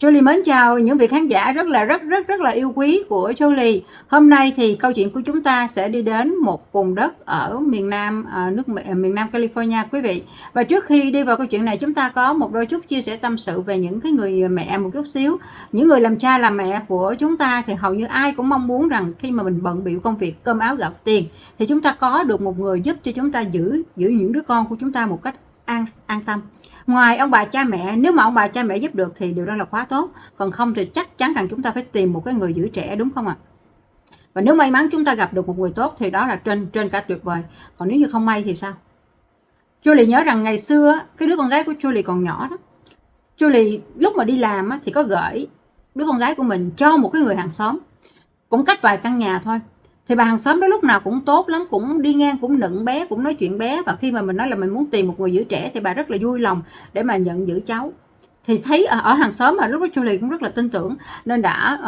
Julie mến chào những vị khán giả rất là yêu quý của Julie. Hôm nay thì câu chuyện của chúng ta sẽ đi đến một vùng đất ở miền Nam, miền Nam California quý vị. Và trước khi đi vào câu chuyện này, chúng ta có một đôi chút chia sẻ tâm sự về những cái người mẹ một chút xíu. Những người làm cha làm mẹ của chúng ta thì hầu như ai cũng mong muốn rằng khi mà mình bận bịu công việc cơm áo gạo tiền thì chúng ta có được một người giúp cho chúng ta giữ những đứa con của chúng ta một cách an tâm. Ngoài ông bà cha mẹ, nếu mà ông bà cha mẹ giúp được thì điều đó là quá tốt. Còn không thì chắc chắn rằng chúng ta phải tìm một cái người giữ trẻ, đúng không ạ? Và nếu may mắn chúng ta gặp được một người tốt thì đó là trên cả tuyệt vời. Còn nếu như không may thì sao? Julie nhớ rằng ngày xưa cái đứa con gái của Julie còn nhỏ đó, Julie lúc mà đi làm thì có gửi đứa con gái của mình cho một cái người hàng xóm, cũng cách vài căn nhà thôi. Thì bà hàng xóm đó lúc nào cũng tốt lắm, cũng đi ngang, cũng nựng bé, cũng nói chuyện bé. Và khi mà mình nói là mình muốn tìm một người giữ trẻ thì bà rất là vui lòng để mà nhận giữ cháu. Thì thấy ở hàng xóm mà lúc đó Julie cũng rất là tin tưởng, nên đã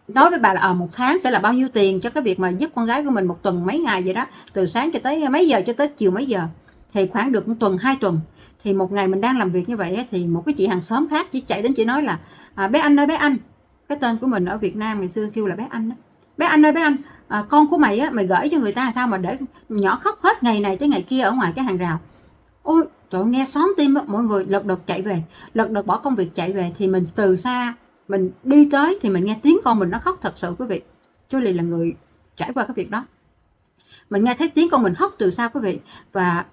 nói với bà là một tháng sẽ là bao nhiêu tiền cho cái việc mà giúp con gái của mình một tuần mấy ngày vậy đó, từ sáng cho tới mấy giờ cho tới chiều mấy giờ. Thì khoảng được một tuần 2 tuần thì một ngày mình đang làm việc như vậy thì một cái chị hàng xóm khác chỉ chạy đến, chị nói là bé anh ơi bé anh, cái tên của mình ở Việt Nam ngày xưa kêu là bé anh đó. Bé anh ơi bé anh, con của mày mày gửi cho người ta sao mà để nhỏ khóc hết ngày này tới ngày kia ở ngoài cái hàng rào. Ôi trời, nghe xóm tim đó, mọi người lật đật chạy về, lật đật bỏ công việc chạy về. Thì mình từ xa mình đi tới thì mình nghe tiếng con mình nó khóc thật sự quý vị. Julie là người trải qua cái việc đó. Mình nghe thấy tiếng con mình khóc từ xa quý vị. Và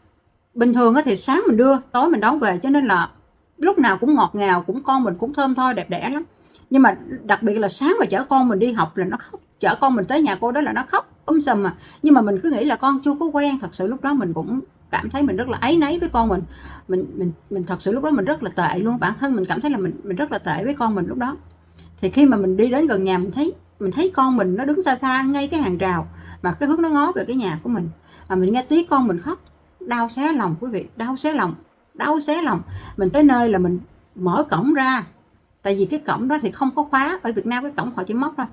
bình thường thì sáng mình đưa, tối mình đón về, cho nên là lúc nào cũng ngọt ngào, cũng con mình cũng thơm tho đẹp đẽ lắm. Nhưng mà đặc biệt là sáng mà chở con mình đi học là nó khóc, chở con mình tới nhà cô đó là nó khóc sùm mà. Nhưng mà mình cứ nghĩ là con chưa có quen. Thật sự lúc đó mình cũng cảm thấy mình rất là áy náy với con mình. Mình thật sự lúc đó mình rất là tệ luôn. Bản thân mình cảm thấy là mình rất là tệ với con mình lúc đó. Thì khi mà mình đi đến gần nhà, mình thấy con mình nó đứng xa xa ngay cái hàng rào mà cái hướng nó ngó về cái nhà của mình. Mà mình nghe tiếng con mình khóc, đau xé lòng quý vị, đau xé lòng. Mình tới nơi là mình mở cổng ra, tại vì cái cổng đó thì không có khóa. Ở Việt Nam cái cổng họ chỉ móc thôi.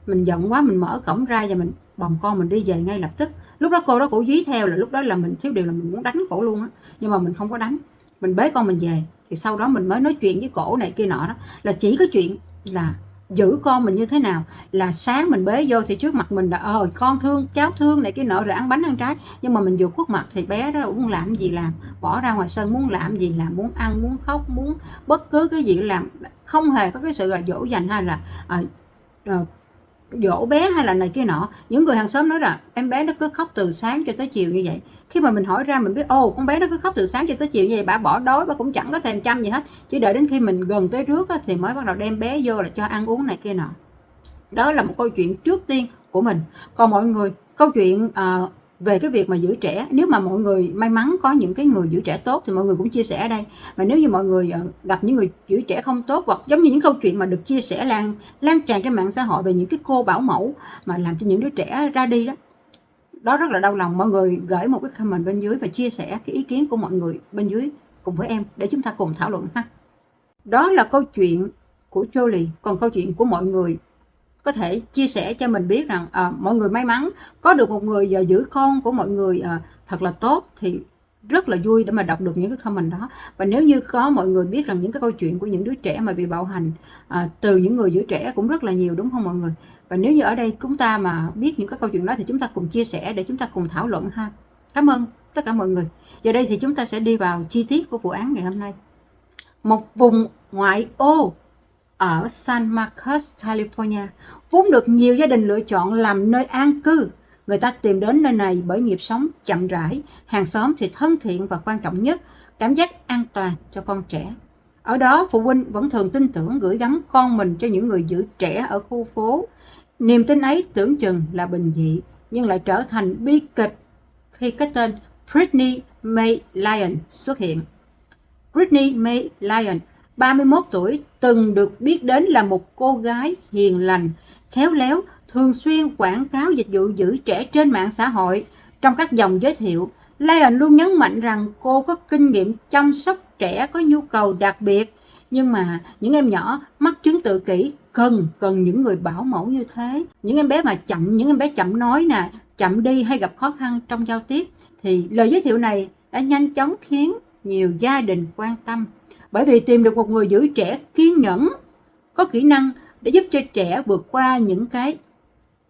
Mình giận quá, mình mở cổng ra và mình bồng con mình đi về ngay lập tức. Lúc đó cô đó cổ dí theo, là lúc đó là mình thiếu điều là mình muốn đánh cổ luôn á. Nhưng mà mình không có đánh, mình bế con mình về. Thì sau đó mình mới nói chuyện với cổ này kia nọ đó, là chỉ có chuyện là giữ con mình như thế nào. Là sáng mình bế vô thì trước mặt mình là con thương, cháu thương này kia nọ, rồi ăn bánh ăn trái. Nhưng mà mình vừa khuất mặt thì bé đó muốn làm gì làm, bỏ ra ngoài sân muốn làm gì làm, muốn ăn, muốn khóc, muốn bất cứ cái gì làm. Không hề có cái sự là dỗ dành hay là dỗ bé hay là này kia nọ. Những người hàng xóm nói là em bé nó cứ khóc từ sáng cho tới chiều như vậy. Khi mà mình hỏi ra mình biết con bé nó cứ khóc từ sáng cho tới chiều như vậy, bà bỏ đói, bà cũng chẳng có thèm chăm gì hết. Chỉ đợi đến khi mình gần tới trước thì mới bắt đầu đem bé vô là cho ăn uống này kia nọ. Đó là một câu chuyện trước tiên của mình. Còn mọi người, câu chuyện về cái việc mà giữ trẻ, nếu mà mọi người may mắn có những cái người giữ trẻ tốt thì mọi người cũng chia sẻ ở đây. Mà nếu như mọi người gặp những người giữ trẻ không tốt, hoặc giống như những câu chuyện mà được chia sẻ lan tràn trên mạng xã hội về những cái cô bảo mẫu mà làm cho những đứa trẻ ra đi đó, đó rất là đau lòng. Mọi người gửi một cái comment bên dưới và chia sẻ cái ý kiến của mọi người bên dưới cùng với em để chúng ta cùng thảo luận ha. Đó là câu chuyện của Julie. Còn câu chuyện của mọi người có thể chia sẻ cho mình biết rằng mọi người may mắn có được một người giữ con của mọi người thật là tốt, thì rất là vui để mà đọc được những cái comment đó. Và nếu như có mọi người biết rằng những cái câu chuyện của những đứa trẻ mà bị bạo hành từ những người giữ trẻ cũng rất là nhiều, đúng không mọi người? Và nếu như ở đây chúng ta mà biết những cái câu chuyện đó thì chúng ta cùng chia sẻ để chúng ta cùng thảo luận ha. Cảm ơn tất cả mọi người. Giờ đây thì chúng ta sẽ đi vào chi tiết của vụ án ngày hôm nay. Một vùng ngoại ô ở San Marcos, California, vốn được nhiều gia đình lựa chọn làm nơi an cư. Người ta tìm đến nơi này bởi nhịp sống chậm rãi, hàng xóm thì thân thiện và quan trọng nhất, cảm giác an toàn cho con trẻ. Ở đó, phụ huynh vẫn thường tin tưởng gửi gắm con mình cho những người giữ trẻ ở khu phố. Niềm tin ấy tưởng chừng là bình dị, nhưng lại trở thành bi kịch khi cái tên Brittany May Lyon xuất hiện. Brittany May Lyon, 31 tuổi, từng được biết đến là một cô gái hiền lành, khéo léo, thường xuyên quảng cáo dịch vụ giữ trẻ trên mạng xã hội. Trong các dòng giới thiệu, Lyon luôn nhấn mạnh rằng cô có kinh nghiệm chăm sóc trẻ có nhu cầu đặc biệt. Nhưng mà những em nhỏ mắc chứng tự kỷ cần những người bảo mẫu như thế. Những em bé chậm nói nè, chậm đi hay gặp khó khăn trong giao tiếp. Thì lời giới thiệu này đã nhanh chóng khiến nhiều gia đình quan tâm. Bởi vì tìm được một người giữ trẻ kiên nhẫn, có kỹ năng để giúp cho trẻ vượt qua những cái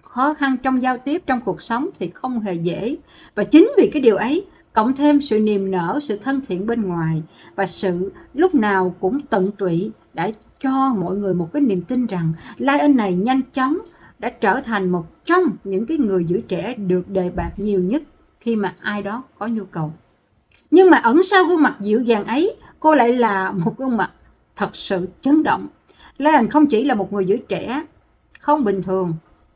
khó khăn trong giao tiếp trong cuộc sống thì không hề dễ. Và chính vì cái điều ấy, cộng thêm sự niềm nở, sự thân thiện bên ngoài và sự lúc nào cũng tận tụy đã cho mọi người một cái niềm tin rằng Lion này nhanh chóng đã trở thành một trong những cái người giữ trẻ được đề bạt nhiều nhất khi mà ai đó có nhu cầu. Nhưng mà ẩn sau gương mặt dịu dàng ấy, cô lại là một gương mặt thật sự chấn động. Lion không chỉ là một người giữ trẻ không bình thường,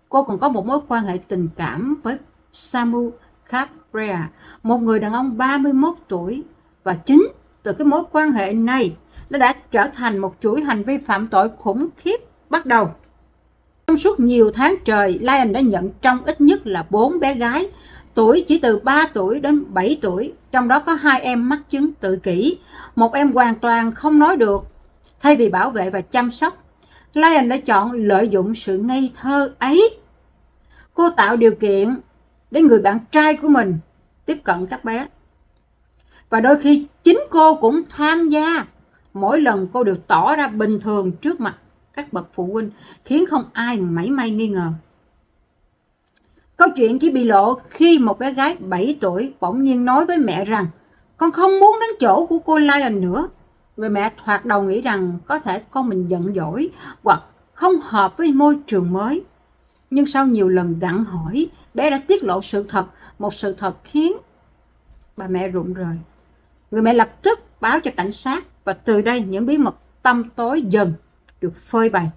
cô còn có một mối quan hệ tình cảm với Samu Cabrera, một người đàn ông 31 tuổi. Và chính từ cái mối quan hệ này, nó đã trở thành một chuỗi hành vi phạm tội khủng khiếp bắt đầu. Trong suốt nhiều tháng trời, Lion đã nhận trong ít nhất là 4 bé gái, tuổi chỉ từ 3 tuổi đến 7 tuổi, trong đó có 2 em mắc chứng tự kỷ, một em hoàn toàn không nói được. Thay vì bảo vệ và chăm sóc, Lion đã chọn lợi dụng sự ngây thơ ấy. Cô tạo điều kiện để người bạn trai của mình tiếp cận các bé. Và đôi khi chính cô cũng tham gia. Mỗi lần cô đều tỏ ra bình thường trước mặt các bậc phụ huynh, khiến không ai mảy may nghi ngờ. Câu chuyện chỉ bị lộ khi một bé gái 7 tuổi bỗng nhiên nói với mẹ rằng con không muốn đến chỗ của cô Lion nữa. Người mẹ thoạt đầu nghĩ rằng có thể con mình giận dỗi hoặc không hợp với môi trường mới. Nhưng sau nhiều lần gặng hỏi, bé đã tiết lộ sự thật, một sự thật khiến bà mẹ rụng rời. Người mẹ lập tức báo cho cảnh sát và từ đây những bí mật tăm tối dần được phơi bày.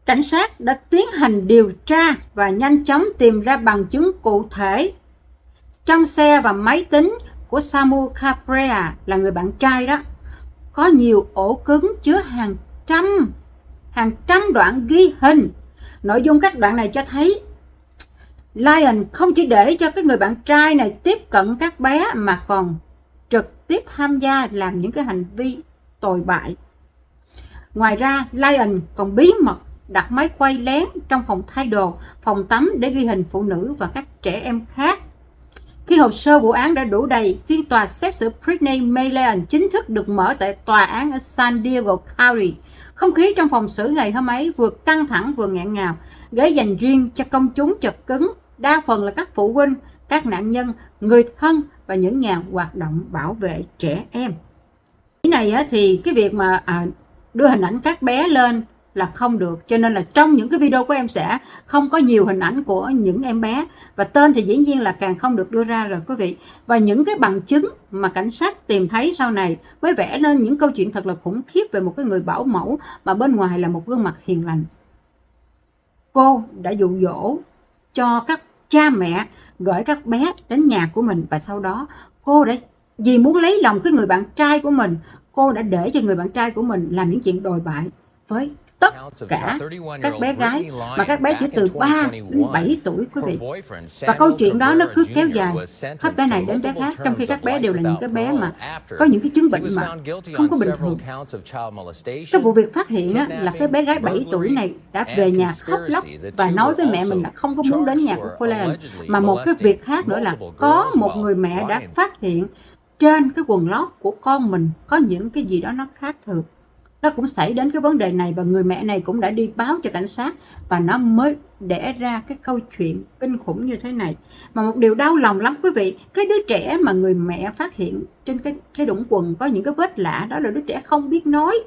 Cảnh sát đã tiến hành điều tra và nhanh chóng tìm ra bằng chứng cụ thể. Trong xe và máy tính của Samu Cabrera là người bạn trai đó, có nhiều ổ cứng chứa hàng trăm đoạn ghi hình. Nội dung các đoạn này cho thấy Lion không chỉ để cho cái người bạn trai này tiếp cận các bé mà còn trực tiếp tham gia làm những cái hành vi tồi bại. Ngoài ra, Lion còn bí mật đặt máy quay lén trong phòng thay đồ, phòng tắm để ghi hình phụ nữ và các trẻ em khác. Khi hồ sơ vụ án đã đủ đầy, phiên tòa xét xử Brittany May Lion chính thức được mở tại tòa án ở San Diego County. Không khí trong phòng xử ngày hôm ấy vừa căng thẳng vừa nghẹn ngào. Ghế dành riêng cho công chúng chật cứng, đa phần là các phụ huynh, các nạn nhân, người thân và những nhà hoạt động bảo vệ trẻ em. Cái này thì cái việc mà đưa hình ảnh các bé lên là không được, cho nên là trong những cái video của em sẽ không có nhiều hình ảnh của những em bé, và tên thì dĩ nhiên là càng không được đưa ra rồi quý vị. Và những cái bằng chứng mà cảnh sát tìm thấy sau này mới vẽ nên những câu chuyện thật là khủng khiếp về một cái người bảo mẫu mà bên ngoài là một gương mặt hiền lành. Cô đã dụ dỗ cho các cha mẹ gửi các bé đến nhà của mình, và sau đó cô đã vì muốn lấy lòng cái người bạn trai của mình, cô đã để cho người bạn trai của mình làm những chuyện đồi bại với tất cả các bé gái, mà các bé chỉ từ 3 đến 7 tuổi quý vị. Và câu chuyện đó nó cứ kéo dài hết bé này đến bé khác, trong khi các bé đều là những cái bé mà có những cái chứng bệnh mà không có bình thường. Cái vụ việc phát hiện là cái bé gái 7 tuổi này đã về nhà khóc lóc và nói với mẹ mình là không có muốn đến nhà của cô Lion. Mà một cái việc khác nữa là có một người mẹ đã phát hiện trên cái quần lót của con mình có những cái gì đó nó khác thường. Nó cũng xảy đến cái vấn đề này, và người mẹ này cũng đã đi báo cho cảnh sát, và nó mới đẻ ra cái câu chuyện kinh khủng như thế này. Mà một điều đau lòng lắm quý vị, cái đứa trẻ mà người mẹ phát hiện trên cái đũng quần có những cái vết lạ, đó là đứa trẻ không biết nói.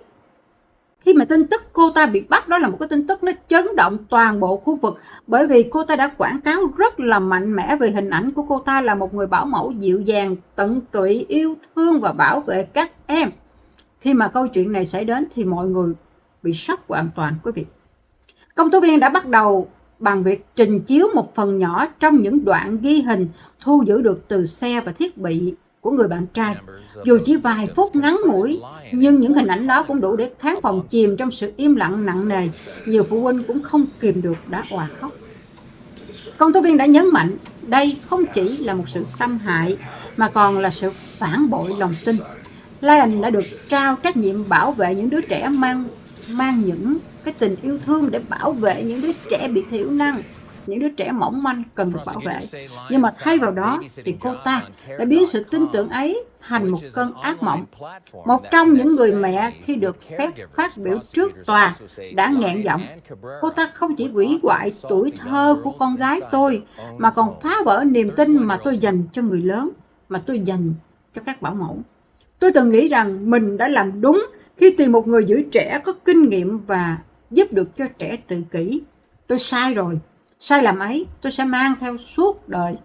Khi mà tin tức cô ta bị bắt, đó là một cái tin tức nó chấn động toàn bộ khu vực, bởi vì cô ta đã quảng cáo rất là mạnh mẽ về hình ảnh của cô ta là một người bảo mẫu dịu dàng, tận tụy, yêu thương và bảo vệ các em. Khi mà câu chuyện này xảy đến thì mọi người bị sốc hoàn toàn quý vị. Công tố viên đã bắt đầu bằng việc trình chiếu một phần nhỏ trong những đoạn ghi hình thu giữ được từ xe và thiết bị của người bạn trai. Dù chỉ vài phút ngắn ngủi, nhưng những hình ảnh đó cũng đủ để khán phòng chìm trong sự im lặng nặng nề. Nhiều phụ huynh cũng không kìm được đã òa khóc. Công tố viên đã nhấn mạnh đây không chỉ là một sự xâm hại mà còn là sự phản bội lòng tin. Lion đã được trao trách nhiệm bảo vệ những đứa trẻ mang những cái tình yêu thương để bảo vệ những đứa trẻ bị thiểu năng. những đứa trẻ mỏng manh cần được bảo vệ. Nhưng mà thay vào đó thì cô ta đã biến sự tin tưởng ấy thành một cơn ác mộng. Một trong những người mẹ khi được phép phát biểu trước tòa đã nghẹn giọng. Cô ta không chỉ hủy hoại tuổi thơ của con gái tôi, mà còn phá vỡ niềm tin mà tôi dành cho người lớn, mà tôi dành cho các bảo mẫu. Tôi từng nghĩ rằng mình đã làm đúng khi tìm một người giữ trẻ có kinh nghiệm và giúp được cho trẻ tự kỷ. Tôi sai rồi. Sai lầm ấy tôi sẽ mang theo suốt đời.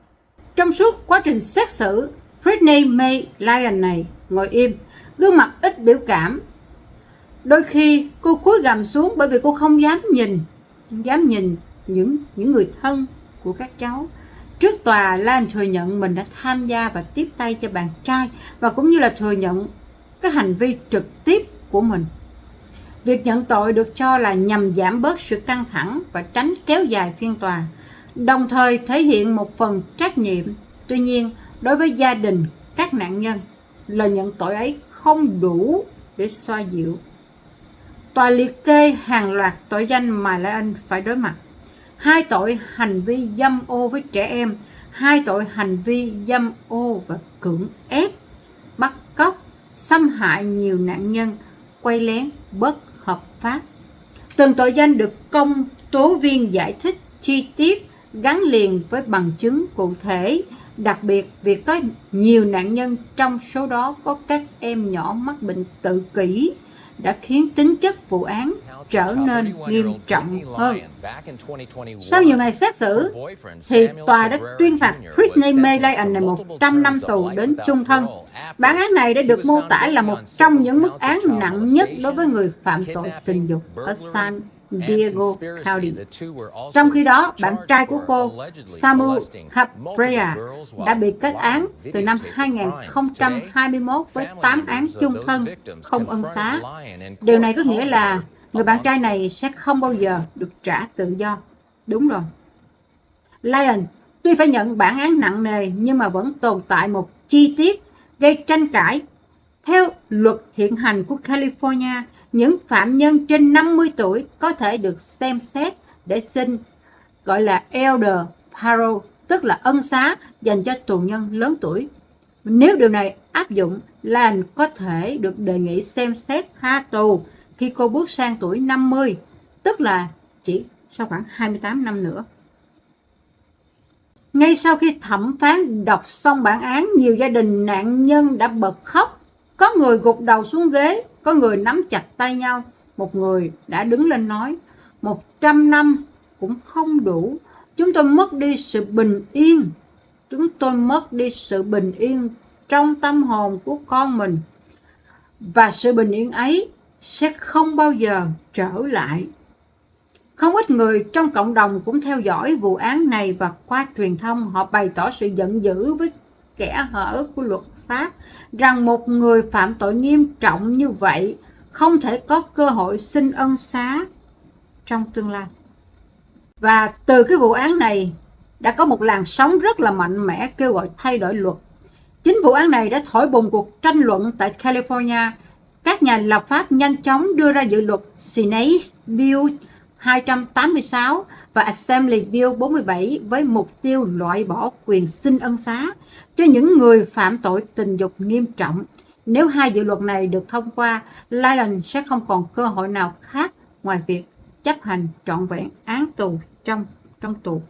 Trong suốt quá trình xét xử, Britney May Lyon này ngồi im, gương mặt ít biểu cảm. Đôi khi cô cúi gằm xuống bởi vì cô không dám nhìn những người thân của các cháu. Trước tòa, Lan thừa nhận mình đã tham gia và tiếp tay cho bạn trai, và cũng như là thừa nhận các hành vi trực tiếp của mình. Việc nhận tội được cho là nhằm giảm bớt sự căng thẳng và tránh kéo dài phiên tòa, đồng thời thể hiện một phần trách nhiệm. Tuy nhiên, đối với gia đình các nạn nhân, lời nhận tội ấy không đủ để xoa dịu. Tòa liệt kê hàng loạt tội danh mà Lyon phải đối mặt. 2 tội hành vi dâm ô với trẻ em, 2 tội hành vi dâm ô và cưỡng ép, bắt cóc, xâm hại nhiều nạn nhân, quay lén bất hợp pháp. Từng tội danh được công tố viên giải thích chi tiết, gắn liền với bằng chứng cụ thể. Đặc biệt, việc có nhiều nạn nhân trong số đó có các em nhỏ mắc bệnh tự kỷ đã khiến tính chất vụ án trở nên nghiêm trọng hơn. Sau nhiều ngày xét xử, thì tòa đã tuyên phạt Britney May Lyon này 100 năm tù đến chung thân. Bản án này đã được mô tả là một trong những mức án nặng nhất đối với người phạm tội tình dục ở San Diego County. Trong khi đó, bạn trai của cô, Samuel Cabrera, đã bị kết án từ năm 2021 với 8 án chung thân không ân xá. Điều này có nghĩa là người bạn trai này sẽ không bao giờ được trả tự do. Đúng rồi. Lyon tuy phải nhận bản án nặng nề nhưng mà vẫn tồn tại một chi tiết gây tranh cãi. Theo luật hiện hành của California, những phạm nhân trên 50 tuổi có thể được xem xét để xin gọi là elder parole, tức là ân xá dành cho tù nhân lớn tuổi. Nếu điều này áp dụng, Lan có thể được đề nghị xem xét tha tù khi cô bước sang tuổi 50, tức là chỉ sau khoảng 28 năm nữa. Ngay sau khi thẩm phán đọc xong bản án, nhiều gia đình nạn nhân đã bật khóc. Có người gục đầu xuống ghế, có người nắm chặt tay nhau. Một người đã đứng lên nói, 100 năm cũng không đủ. Chúng tôi mất đi sự bình yên. Chúng tôi mất đi sự bình yên trong tâm hồn của con mình. Và sự bình yên ấy sẽ không bao giờ trở lại. Không ít người trong cộng đồng cũng theo dõi vụ án này, và qua truyền thông họ bày tỏ sự giận dữ với kẽ hở của luật pháp rằng một người phạm tội nghiêm trọng như vậy không thể có cơ hội xin ân xá trong tương lai. Và từ cái vụ án này đã có một làn sóng rất là mạnh mẽ kêu gọi thay đổi luật. Chính vụ án này đã thổi bùng cuộc tranh luận tại California. Các nhà lập pháp nhanh chóng đưa ra dự luật Senate Bill 286 và Assembly Bill 47 với mục tiêu loại bỏ quyền xin ân xá cho những người phạm tội tình dục nghiêm trọng. Nếu hai dự luật này được thông qua, Lyon sẽ không còn cơ hội nào khác ngoài việc chấp hành trọn vẹn án tù trong tù.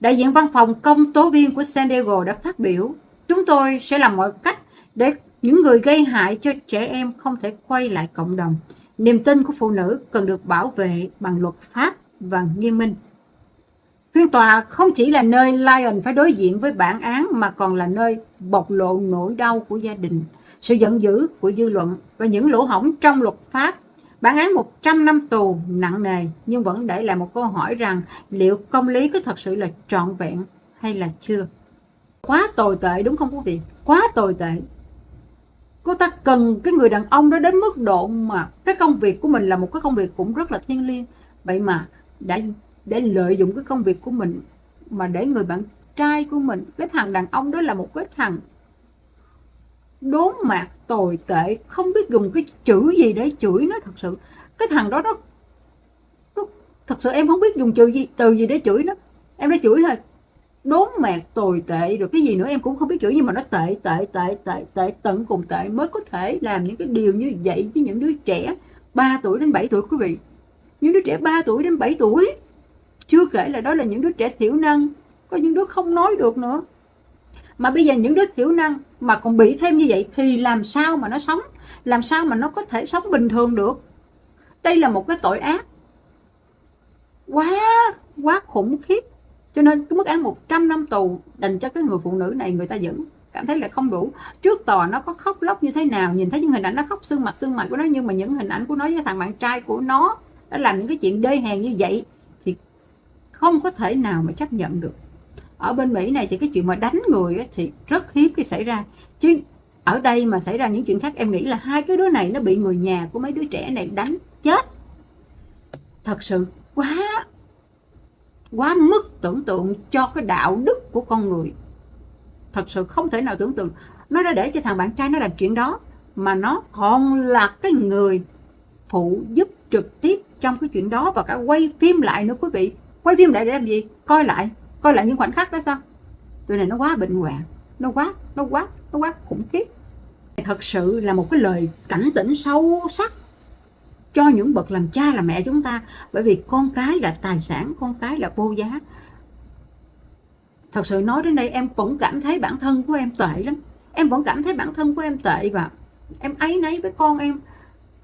Đại diện văn phòng công tố viên của San Diego đã phát biểu, chúng tôi sẽ làm mọi cách để những người gây hại cho trẻ em không thể quay lại cộng đồng. Niềm tin của phụ nữ cần được bảo vệ bằng luật pháp và nghiêm minh. Phiên tòa không chỉ là nơi Lyon phải đối diện với bản án mà còn là nơi bộc lộ nỗi đau của gia đình, sự giận dữ của dư luận và những lỗ hổng trong luật pháp. Bản án 100 năm tù nặng nề nhưng vẫn để lại một câu hỏi rằng liệu công lý có thật sự là trọn vẹn hay là chưa. Quá tồi tệ đúng không quý vị? Quá tồi tệ. Cô ta cần cái người đàn ông đó đến mức độ mà cái công việc của mình là một cái công việc cũng rất là thiêng liêng. Vậy mà để lợi dụng cái công việc của mình mà để người bạn trai của mình, cái thằng đàn ông đó là một cái thằng đốn mạc tồi tệ, không biết dùng cái chữ gì để chửi nó thật sự. Cái thằng đó Thật sự em không biết dùng từ gì để chửi nó. Em đã chửi thôi, đốn mẹt, tồi tệ, rồi cái gì nữa em cũng không biết chửi, nhưng mà nó tệ tận cùng tệ mới có thể làm những cái điều như vậy với những đứa trẻ 3 tuổi đến 7 tuổi quý vị. Những đứa trẻ 3 tuổi đến 7 tuổi, chưa kể là đó là những đứa trẻ thiểu năng, có những đứa không nói được nữa. Mà bây giờ những đứa thiểu năng mà còn bị thêm như vậy thì làm sao mà nó sống, làm sao mà nó có thể sống bình thường được. Đây là một cái tội ác quá khủng khiếp. Cho nên cái mức án 100 năm tù dành cho cái người phụ nữ này, người ta vẫn cảm thấy là không đủ. Trước tòa nó có khóc lóc như thế nào, nhìn thấy những hình ảnh nó khóc sưng mặt của nó, nhưng mà những hình ảnh của nó với thằng bạn trai của nó đã làm những cái chuyện đê hèn như vậy thì không có thể nào mà chấp nhận được. Ở bên Mỹ này thì cái chuyện mà đánh người thì rất hiếm khi xảy ra, chứ ở đây mà xảy ra những chuyện khác, em nghĩ là hai cái đứa này nó bị người nhà của mấy đứa trẻ này đánh chết. Thật sự quá mức tưởng tượng cho cái đạo đức của con người. Thật sự không thể nào tưởng tượng. Nó đã để cho thằng bạn trai nó làm chuyện đó, mà nó còn là cái người phụ giúp trực tiếp trong cái chuyện đó, và cả quay phim lại nữa quý vị. Quay phim lại để làm gì? Coi lại những khoảnh khắc đó sao? Tụi này nó quá bệnh hoạn, nó quá khủng khiếp. Thật sự là một cái lời cảnh tỉnh sâu sắc cho những bậc làm cha làm mẹ chúng ta, bởi vì con cái là tài sản, con cái là vô giá. Thật sự nói đến đây em vẫn cảm thấy bản thân của em tệ lắm. Em vẫn cảm thấy bản thân của em tệ, và em áy náy với con em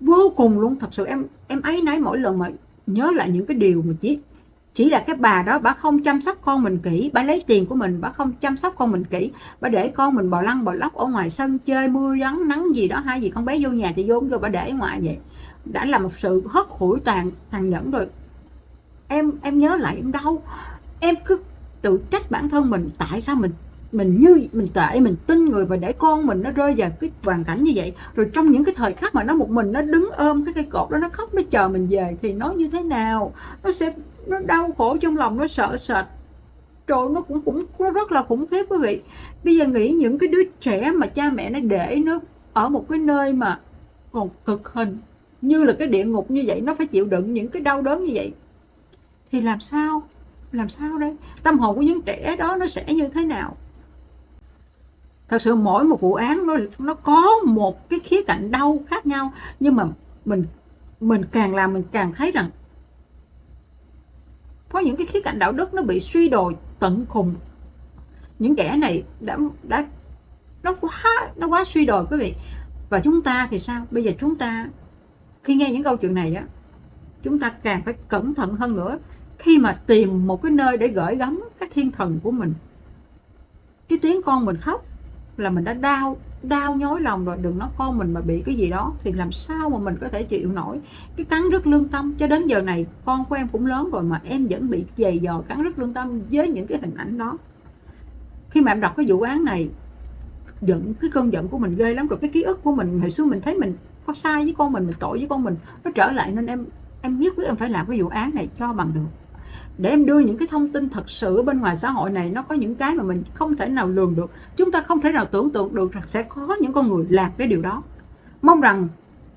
vô cùng luôn. Thật sự em áy náy mỗi lần mà nhớ lại những cái điều mà chỉ là cái bà đó, bà không chăm sóc con mình kỹ, bà lấy tiền của mình, bà không chăm sóc con mình kỹ, bà để con mình bò lăn bò lóc ở ngoài sân chơi, mưa nắng nắng gì đó, hai gì con bé vô nhà thì vô bà để ngoài vậy, đã là một sự hất hủi tàn nhẫn rồi. Em nhớ lại em đau, em cứ tự trách bản thân mình, tại sao mình tệ, mình tin người và để con mình nó rơi vào cái hoàn cảnh như vậy. Rồi trong những cái thời khắc mà nó một mình nó đứng ôm cái cây cột đó, nó khóc, nó chờ mình về thì nó như thế nào, nó đau khổ trong lòng, nó sợ sệt. Trời, nó rất là khủng khiếp quý vị. Bây giờ nghĩ những cái đứa trẻ mà cha mẹ nó để nó ở một cái nơi mà còn cực hình như là cái địa ngục như vậy, nó phải chịu đựng những cái đau đớn như vậy, thì làm sao đây? Tâm hồn của những trẻ đó nó sẽ như thế nào? Thật sự mỗi một vụ án nó có một cái khía cạnh đau khác nhau, nhưng mà mình càng làm mình càng thấy rằng có những cái khía cạnh đạo đức nó bị suy đồi tận cùng. Những kẻ này nó quá suy đồi quý vị. Và chúng ta thì sao? Bây giờ chúng ta khi nghe những câu chuyện này á, chúng ta càng phải cẩn thận hơn nữa khi mà tìm một cái nơi để gửi gắm các thiên thần của mình. Cái tiếng con mình khóc là mình đã đau nhói lòng rồi, đừng nói con mình mà bị cái gì đó thì làm sao mà mình có thể chịu nổi. Cái cắn rứt lương tâm, cho đến giờ này con của em cũng lớn rồi mà em vẫn bị dày dò cắn rứt lương tâm với những cái hình ảnh đó. Khi mà em đọc cái vụ án này, cái cơn giận của mình ghê lắm. Rồi cái ký ức của mình hồi xưa mình thấy mình có sai với con mình tội với con mình, nó trở lại, nên em nhất quyết em phải làm cái vụ án này cho bằng được, để em đưa những cái thông tin thật sự bên ngoài xã hội này. Nó có những cái mà mình không thể nào lường được, chúng ta không thể nào tưởng tượng được rằng sẽ có những con người làm cái điều đó. Mong rằng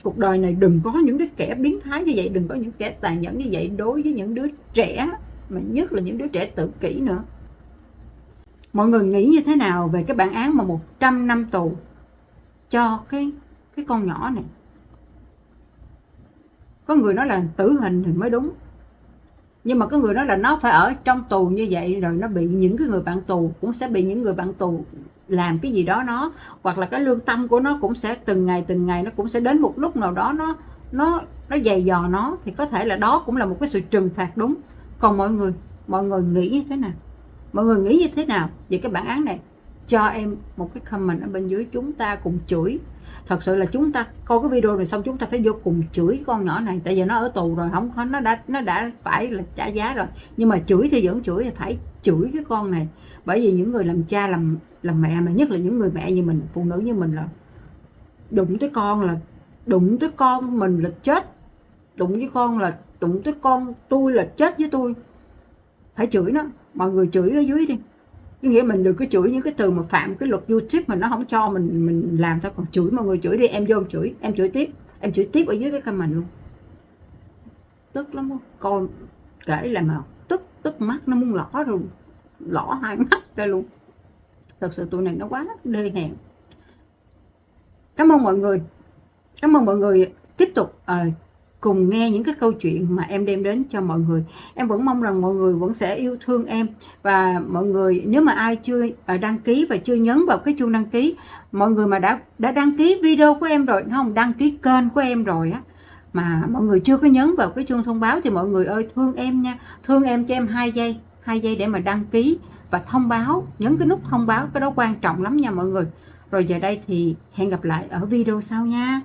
cuộc đời này đừng có những cái kẻ biến thái như vậy, đừng có những kẻ tàn nhẫn như vậy đối với những đứa trẻ, mà nhất là những đứa trẻ tự kỷ nữa. Mọi người nghĩ như thế nào về cái bản án mà 100 năm tù cho cái con nhỏ này? Có người nói là tử hình thì mới đúng, nhưng mà có người nói là nó phải ở trong tù như vậy, rồi nó bị những cái người bạn tù cũng sẽ bị những người bạn tù làm cái gì đó nó, hoặc là cái lương tâm của nó cũng sẽ từng ngày nó cũng sẽ đến một lúc nào đó nó dày dò nó, thì có thể là đó cũng là một cái sự trừng phạt đúng. Còn mọi người nghĩ như thế nào? Mọi người nghĩ như thế nào về cái bản án này? Cho em một cái comment ở bên dưới, chúng ta cùng chửi. Thật sự là chúng ta coi cái video này xong chúng ta phải vô cùng chửi con nhỏ này, tại vì nó ở tù rồi, không có, nó đã phải là trả giá rồi. Nhưng mà chửi thì vẫn chửi, phải chửi cái con này. Bởi vì những người làm cha làm mẹ, mà nhất là những người mẹ như mình, phụ nữ như mình, là đụng tới con mình là chết, đụng tới con tôi là chết với tôi. Phải chửi nó. Mọi người chửi ở dưới đi, cái nghĩa mình đừng có chửi những cái từ mà phạm cái luật YouTube mà nó không cho mình làm thôi. Còn chửi, mọi người chửi đi, em vô chửi, em chửi tiếp ở dưới cái comment luôn. Tức lắm, coi kể lại mà tức mắt nó muốn lỏ luôn, lỏ hai mắt ra luôn. Thật sự tụi này nó quá đê hèn. Cảm ơn mọi người tiếp tục cùng nghe những cái câu chuyện mà em đem đến cho mọi người. Em vẫn mong rằng mọi người vẫn sẽ yêu thương em. Và mọi người, nếu mà ai chưa đăng ký và chưa nhấn vào cái chuông đăng ký, mọi người mà đã đăng ký video của em rồi, không đăng ký kênh của em rồi á, mà mọi người chưa có nhấn vào cái chuông thông báo thì mọi người ơi, thương em nha, thương em cho em 2 giây để mà đăng ký và thông báo, nhấn cái nút thông báo, cái đó quan trọng lắm nha mọi người. Rồi giờ đây thì hẹn gặp lại ở video sau nha.